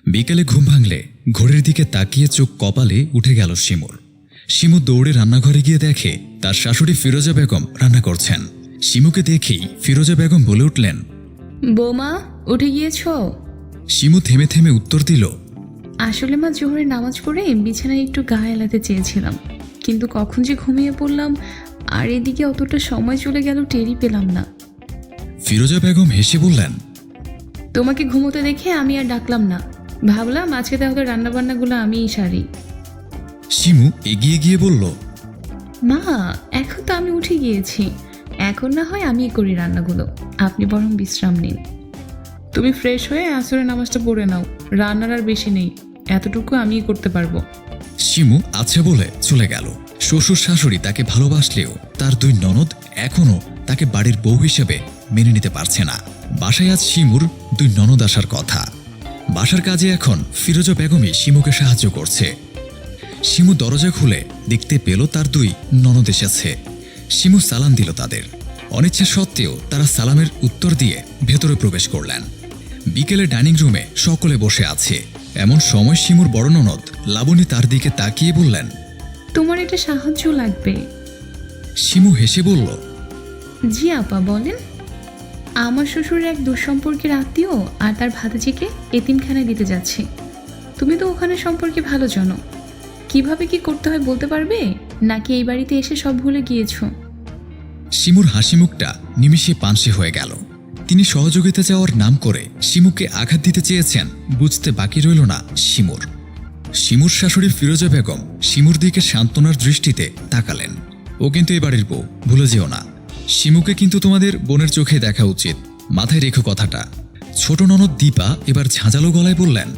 বিকেলে ঘুম ভাঙলে ঘড়ির দিকে তাকিয়ে চোখ কপালে উঠে গেল শিমুর। শিমু দৌড়ে রান্নাঘরে গিয়ে দেখে তার শাশুড়ি ফিরোজা বেগম রান্না করছেন। শিমুকে দেখেই ফিরোজা বেগম বলে উঠলেন, বৌমা উঠে গিয়েছ? শিমু থেমে থেমে উত্তর দিল, আসলে মা জোহরের নামাজ পড়ে বিছানায় একটু গা এলাতে চেয়েছিলাম, কিন্তু কখন যে ঘুমিয়ে পড়লাম আর এদিকে অতটা সময় চলে গেল টেরই পেলাম না। ফিরোজা বেগম হেসে বললেন, তোমাকে ঘুমোতে দেখে আমি আর ডাকলাম না, ভাবলাম আজকে তাহলে রান্নাবান্নাগুলো আমিই সারি। শিমু এগিয়ে গিয়ে বলল, মা এখন তো আমি উঠে গিয়েছি, এখন না হয় আমিই করি রান্নাগুলো, আপনি বরং বিশ্রাম নিন। তুমি ফ্রেশ হয়ে আসরের নামাজটা পড়ে নাও, রান্নার আর বেশি নেই, এতটুকু আমিই করতে পারবো। শিমু আচ্ছা বলে চলে গেল। শ্বশুর শাশুড়ি তাকে ভালোবাসলেও তার দুই ননদ এখনও তাকে বাড়ির বউ হিসেবে মেনে নিতে পারছে না। বাসায় আজ শিমুর দুই ননদ আসার কথা। বাসার কাজে এখন ফিরোজা বেগমই শিমুকে সাহায্য করছে। শিমু দরজা খুলে দেখতে পেল তার দুই ননদ এসেছে। শিমু সালাম দিল তাদের। অনিচ্ছা সত্ত্বেও তারা সালামের উত্তর দিয়ে ভেতরে প্রবেশ করলেন। বিকেলে ডাইনিং রুমে সকলে বসে আছে। এমন সময় শিমুর বড় ননদ লাবণী তার দিকে তাকিয়ে বললেন, তোমার এটা সাহায্য লাগবে? শিমু হেসে বলল, জি আপা বলেন। আমার শ্বশুরের এক দুঃসম্পর্কের আত্মীয় আর তার ভাতিজিকে এতিমখানায় দিতে যাচ্ছে। তুমি তো ওখানে সম্পর্কে ভালো জানো, কিভাবে কি করতে হয় বলতে পারবে, নাকি এই বাড়িতে এসে সব ভুলে গিয়েছো? শিমুর হাসি মুখটা নিমিষে পানসে হয়ে গেল। তিনি সহযোগিতা চাওয়ার নাম করে শিমুকে আঘাত দিতে চেয়েছেন বুঝতে বাকি রইল না শিমুর। শিমুর শাশুড়ি ফিরোজা বেগম শিমুর দিকে সান্ত্বনার দৃষ্টিতে তাকালেন। ও কিন্তু এ বাড়ির বউ, ভুলে যেও না। শিমুকে কিন্তু তোমাদের বোনের চোখে দেখা উচিত, মাথায় রেখো কথাটা। ছোট ননদ দীপা এবার ঝাঁঝালো গলায় বললেন,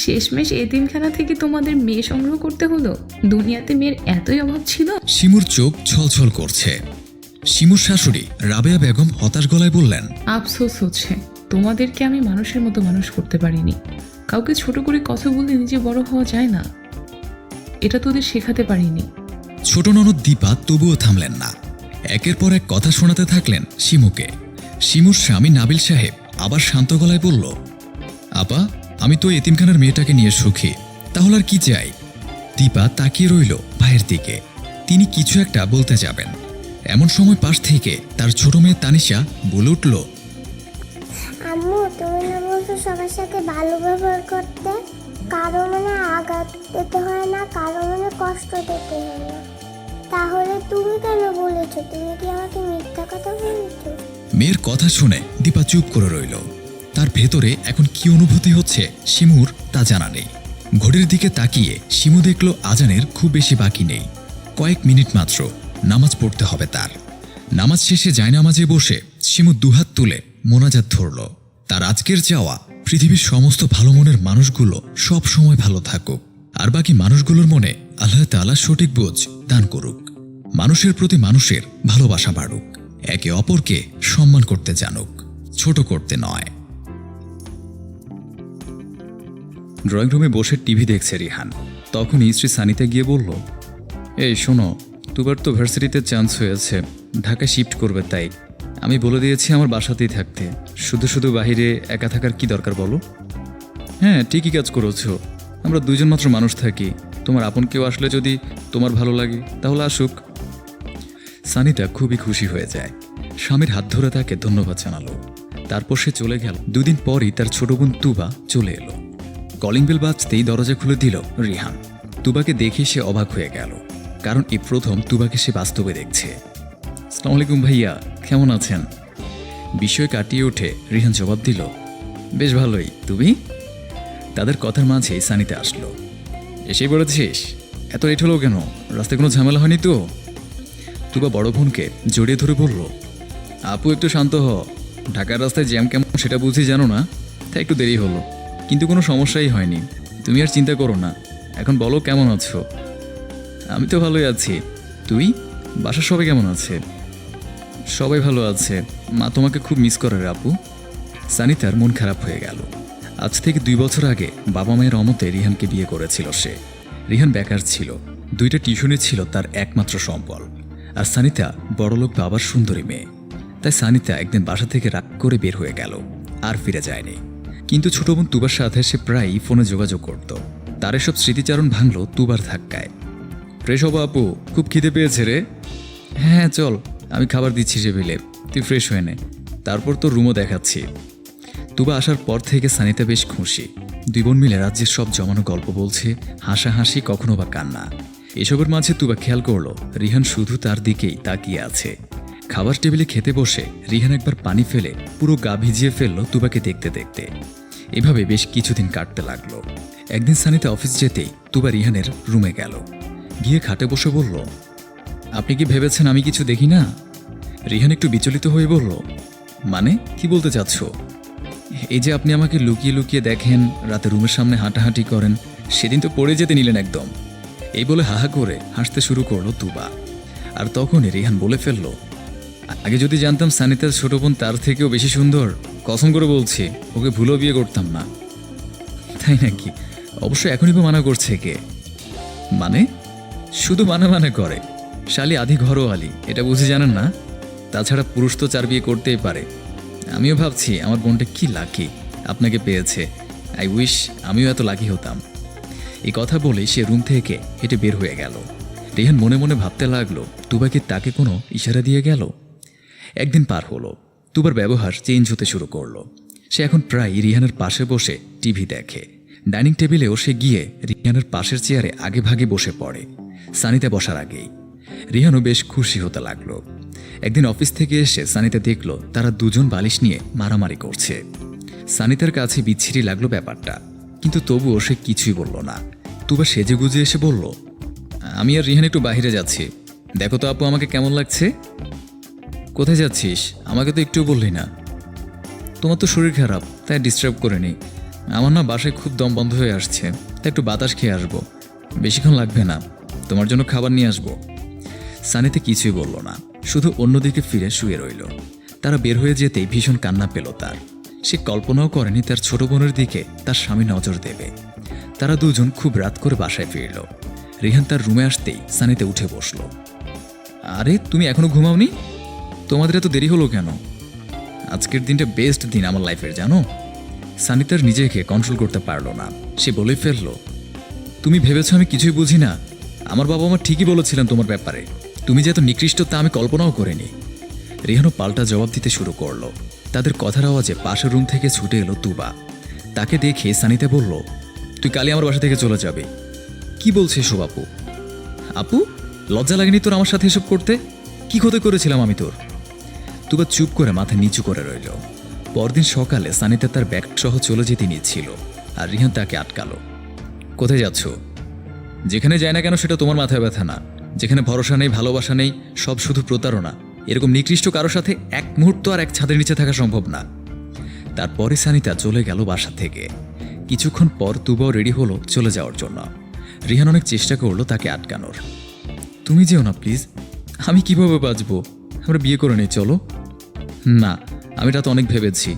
শেষমেশ এতিমখানা থেকে তোমাদের মেয়ে সংগ্রহ করতে হলো? দুনিয়াতে মেয়ের এতই অভাব ছিল? শিমুর চোখ ছলছল করছে। শিমুর শাশুড়ি রাবেয়া বেগম হতাশ গলায় বললেন, আফসোস হচ্ছে তোমাদেরকে আমি মানুষের মতো মানুষ করতে পারিনি। কাউকে ছোট করে কথা বললে নিজে বড় হওয়া যায় না, এটা তোদের শেখাতে পারিনি। ছোট ননদ দীপা তবুও থামলেন না। একের পর এক কথা শোনাতে থাকলেন শিমুকে। শিমুর স্বামী নাবিল সাহেব আবার শান্ত গলায় বলল, আপা আমি তো এতিমখানার মেয়েটাকে নিয়ে সুখী, তাহলে আর কি চাই? দীপা তাকিয়ে রইল ভাইয়ের দিকে। তিনি কিছু একটা বলতে যাবেন, এমন সময় পাশ থেকে তার ছোট মেয়ে তানিশা বলে উঠল, আম্মু তুমি না বলছো সবার সাথে ভালো ব্যবহার করতে, কারো মনে আঘাত দিতে হয় না, কারো মনে কষ্ট দিতে হয় না, তাহলে তুমি কেন বলেছো? তুমি কি আমাকে মিথ্যা কথা বলেছো? মেয়ের কথা শুনে দীপা চুপ করে রইল। তার ভেতরে এখন কি অনুভূতি হচ্ছে শিমুর তা জানা নেই। ঘড়ির দিকে তাকিয়ে শিমু দেখল আজানের খুব বেশি বাকি নেই, কয়েক মিনিট মাত্র নামাজ পড়তে হবে তার। নামাজ শেষে জায়নামাজে বসে শিমু দুহাত তুলে মোনাজাত ধরল। তার আজকের চাওয়া পৃথিবীর সমস্ত ভালো মনের মানুষগুলো সব সময় ভালো থাকুক, আর বাকি মানুষগুলোর মনে আল্লাহ তাআলা সঠিক বোঝ দান করুক। মানুষের প্রতি মানুষের ভালোবাসা বাড়ুক, একে অপরকে সম্মান করতে জানুক, ছোট করতে নয়। ড্রয়িং রুমে বসে টিভি দেখছে রিহান। তখনই স্ত্রী সানিতে গিয়ে বলল, এই শোনো, দুবার তো ভার্সিটিতে চান্স হয়েছে, ঢাকায় শিফট করবে, তাই আমি বলে দিয়েছি আমার বাসাতেই থাকতে। শুধু শুধু বাহিরে একা থাকার কি দরকার বলো? হ্যাঁ ঠিকই কাজ করেছো, আমরা দুইজন মাত্র মানুষ থাকি, তোমার আপন কেউ আসলে যদি তোমার ভালো লাগে তাহলে আসুক। সানিতা খুবই খুশি হয়ে যায়, স্বামীর হাত ধরে তাকে ধন্যবাদ জানালো। তারপর সে চলে গেল। দুদিন পরই তার ছোট বোন তুবা চলে এলো। কলিং বেল বাজতেই দরজা খুলে দিল রিহান। তুবাকে দেখে সে অবাক হয়ে গেল, কারণ এই প্রথম তুবাকে সে বাস্তবে দেখছে। আসসালামু আলাইকুম ভাইয়া, কেমন আছেন? বিষয় কাটিয়ে উঠে রিহান জবাব দিল, বেশ ভালোই, তুমি? তাদের কথার মাঝেই সানিতে আসলো। এসেই পড়েছিস? এত লেট হলো কেন? রাস্তায় কোনো ঝামেলা হয়নি তো? তুবা বড় বোনকে জড়িয়ে ধরে বলল, আপু একটু শান্ত হ, ঢাকার রাস্তায় জ্যাম কেমন সেটা বুঝি জানো না, তাই একটু দেরি হলো, কিন্তু কোনো সমস্যাই হয়নি, তুমি আর চিন্তা করো না। এখন বলো কেমন আছো? আমি তো ভালোই আছি, তুই? বাসার সবাই কেমন আছে? সবাই ভালো আছে, মা তোমাকে খুব মিস করে রে আপু। সানিতার মন খারাপ হয়ে গেল। আজ থেকে 2 বছর আগে বাবা মায়ের অমতে রিহানকে বিয়ে করেছিল সে। রিহান বেকার ছিল, 2টা টিউশনে ছিল তার একমাত্র সম্বল। আর সানিতা বড়লোক বাবার সুন্দরী মেয়ে। তাই সানিতা একদিন বাসা থেকে রাগ করে বের হয়ে গেল, আর ফিরে যায়নি। কিন্তু ছোট বোন তুবার সাথে সে প্রায়ই ফোনে যোগাযোগ করত। তার এসব স্মৃতিচারণ ভাঙল তুবার ধাক্কায়। ফ্রেশ হবো আপু, খুব খিদে পেয়েছে রে। হ্যাঁ চল, আমি খাবার দিচ্ছি টেবিলে, তুই ফ্রেশ হয়ে নে, তারপর তোর রুমও দেখাচ্ছি। তুবা আসার পর থেকে সানিতা বেশ খুশি। দুই বোন মিলে রাজ্যের সব জমানো গল্প বলছে, হাসাহাসি, কখনো বা কান্না। এসবের মাঝে তুবা খেয়াল করলো রিহান শুধু তার দিকেই তাকিয়ে আছে। খাবার টেবিলে খেতে বসে রিহান একবার পানি ফেলে পুরো গা ভিজিয়ে ফেললো তুবাকে দেখতে দেখতে। এভাবে বেশ কিছুদিন কাটতে লাগলো। একদিন সানিতা অফিস যেতেই তুবা রিহানের রুমে গেল। গিয়ে খাটে বসে বলল, আপনি কি ভেবেছেন আমি কিছু দেখি না? রিহান একটু বিচলিত হয়ে বলল, মানে কি বলতে চাচ্ছ? এই যে আপনি আমাকে লুকিয়ে লুকিয়ে দেখেন, রাতে রুমের সামনে হাঁটাহাঁটি করেন, সেদিন তো পড়ে যেতে নিলেন একদম। এই বলে হাহা করে হাসতে শুরু করলো তুবা। আর তখনই রিহান বলে ফেলল, আগে যদি জানতাম সানিতার ছোট বোন তার থেকেও বেশি সুন্দর, কসম করে বলছি ওকে ভুলও বিয়ে করতাম না। তাই নাকি? অবশ্য এখনই তো মানা করছে কে? মানে? শুধু মানে করে, শালি আধি ঘরোয়ালি, এটা বুঝে জানেন না? তাছাড়া পুরুষ তো 4 বিয়ে করতেই পারে। আমিও ভাবছি আমার বোনটা কি লাকি আপনাকে পেয়েছে। আই উইশ আমিও এত লাকি হতাম। এই কথা বলে সে রুম থেকে হেঁটে বের হয়ে গেল। রিহান মনে মনে ভাবতে লাগলো, তুবা কি তাকে কোনো ইশারা দিয়ে গেল? একদিন পার হলো, তুবার ব্যবহার চেঞ্জ হতে শুরু করলো। সে এখন প্রায় রিহানের পাশে বসে টিভি দেখে। ডাইনিং টেবিলেও সে গিয়ে রিহানের পাশের চেয়ারে আগে ভাগে বসে পড়ে, সানিতা বসার আগেই। রিহানও বেশ খুশি হতে লাগলো। একদিন অফিস থেকে এসে সানিতা দেখল তারা দুজন বালিশ নিয়ে মারামারি করছে। সানিতার কাছে বিচ্ছিরি লাগলো ব্যাপারটা, কিন্তু তবুও সে কিছুই বলল না। তুবা সেজে গুজে এসে বলল, আমি আর রিহান একটু বাইরে যাচ্ছি, দেখো তো আপু আমাকে কেমন লাগছে। কোথায় যাচ্ছিস? আমাকে তো একটুও বললি না। তোমার তো শরীর খারাপ, তাই ডিস্টার্ব করে নি। আমার না বাসায় খুব দম বন্ধ হয়ে আসছে, তাই একটু বাতাস খেয়ে আসবো, বেশিক্ষণ লাগবে না, তোমার জন্য খাবার নিয়ে আসবো। সানিতে কিছুই বলল না, শুধু অন্যদিকে ফিরে শুয়ে রইল। তারা বের হয়ে যেতেই ভীষণ কান্না পেল তার। সে কল্পনাও করেনি তার ছোট বোনের দিকে তার স্বামী নজর দেবে। তারা দুজন খুব রাত করে বাসায় ফিরল। রিহান তার রুমে আসতেই সানিতে উঠে বসল। আরে তুমি এখনো ঘুমাওনি? তোমাদের এত দেরি হলো কেন? আজকের দিনটা বেস্ট দিন আমার লাইফের, জানো? সানিতার নিজেকে কন্ট্রোল করতে পারল না, সে বলে ফেলল, তুমি ভেবেছ আমি কিছুই বুঝি না? আমার বাবা মা ঠিকই বলেছিলেন তোমার ব্যাপারে, তুমি যে এত নিকৃষ্ট তা আমি কল্পনাও করিনি। রিহানও পাল্টা জবাব দিতে শুরু করলো। তাদের কথার আওয়াজে পাশের রুম থেকে ছুটে এলো তুবা। তাকে দেখে সানিতা বলল, তুই কালই আমার বাসা থেকে চলে যাবে। কি বলছে এসব আপু? আপু, লজ্জা লাগেনি তোর আমার সাথে এসব করতে? কি ক্ষতি করেছিলাম আমি তোর? তুবা চুপ করে মাথা নিচু করে রইল। পরদিন সকালে সানিতা তার ব্যাগ সহ চলে যেতে নিচ্ছিল, আর রিহান তাকে আটকালো। কোথায় যাচ্ছ? যেখানে যায় না কেন সেটা তোমার মাথায় ব্যথা না। যেখানে ভরসা নেই, ভালোবাসা নেই, সব শুধু প্রতারণা, এরকম নিকৃষ্ট কারোর সাথে এক মুহূর্ত আর এক ছাদের নিচে থাকা সম্ভব না। তারপরে সানিতা চলে গেল বাসা থেকে। কিছুক্ষণ পর তুবাও রেডি হলো চলে যাওয়ার জন্য। রিহান অনেক চেষ্টা করলো তাকে আটকানোর। তুমি যেও না প্লিজ, আমি কিভাবে বাঁচবো? আমরা বিয়ে করে নেই, চলো। না, আমি রাত অনেক ভেবেছি,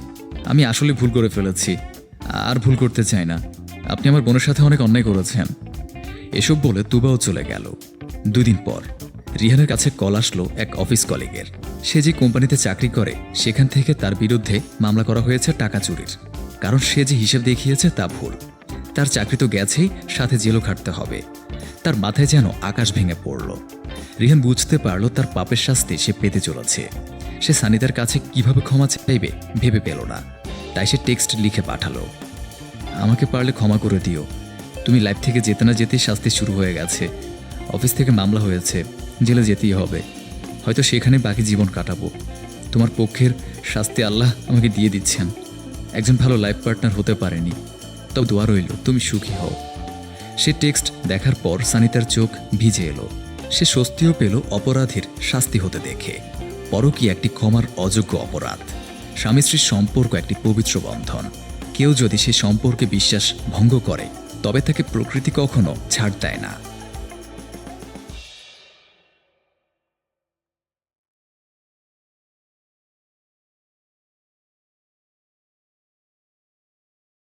আমি আসলে ভুল করে ফেলেছি, আর ভুল করতে চাই না। আপনি আমার বোনের সাথে অনেক অন্যায় করেছেন। এসব বলে তুবাও চলে গেল। 2 দিন পর রিহানের কাছে কল আসলো এক অফিস কলিগের। সে যে কোম্পানিতে চাকরি করে সেখান থেকে তার বিরুদ্ধে মামলা করা হয়েছে টাকা চুরির, কারণ সে যে হিসেব দেখিয়েছে তা ভুল। তার চাকরি তো গেছেই, সাথে জেলও খাটতে হবে। তার মাথায় যেন আকাশ ভেঙে পড়ল। রিহান বুঝতে পারল তার পাপের শাস্তি সে পেতে চলেছে। সে সানিতার কাছে কিভাবে ক্ষমা চাইবে ভেবে পেল না, তাই সে টেক্সট লিখে পাঠালো, আমাকে পারলে ক্ষমা করে দিও। তুমি লাইফ থেকে যেতে না যেতেই শাস্তি শুরু হয়ে গেছে। অফিস থেকে মামলা হয়েছে, জেলে যেতেই হবে, হয়তো সেখানে বাকি জীবন কাটাবো। তোমার পক্ষের শাস্তি আল্লাহ আমাকে দিয়ে দিচ্ছেন। একজন ভালো লাইফ পার্টনার হতে পারেনি, তবে দোয়া রইল তুমি সুখী হও। সে টেক্সট দেখার পর সানিতার চোখ ভিজে এলো। সে স্বস্তিও পেল অপরাধীর শাস্তি হতে দেখে। পরকীয়া একটি ক্ষমার অযোগ্য অপরাধ। স্বামী স্ত্রীর সম্পর্ক একটি পবিত্র বন্ধন। কেউ যদি সে সম্পর্কে বিশ্বাস ভঙ্গ করে তবে তাকে প্রকৃতি কখনো ছাড় দেয় না।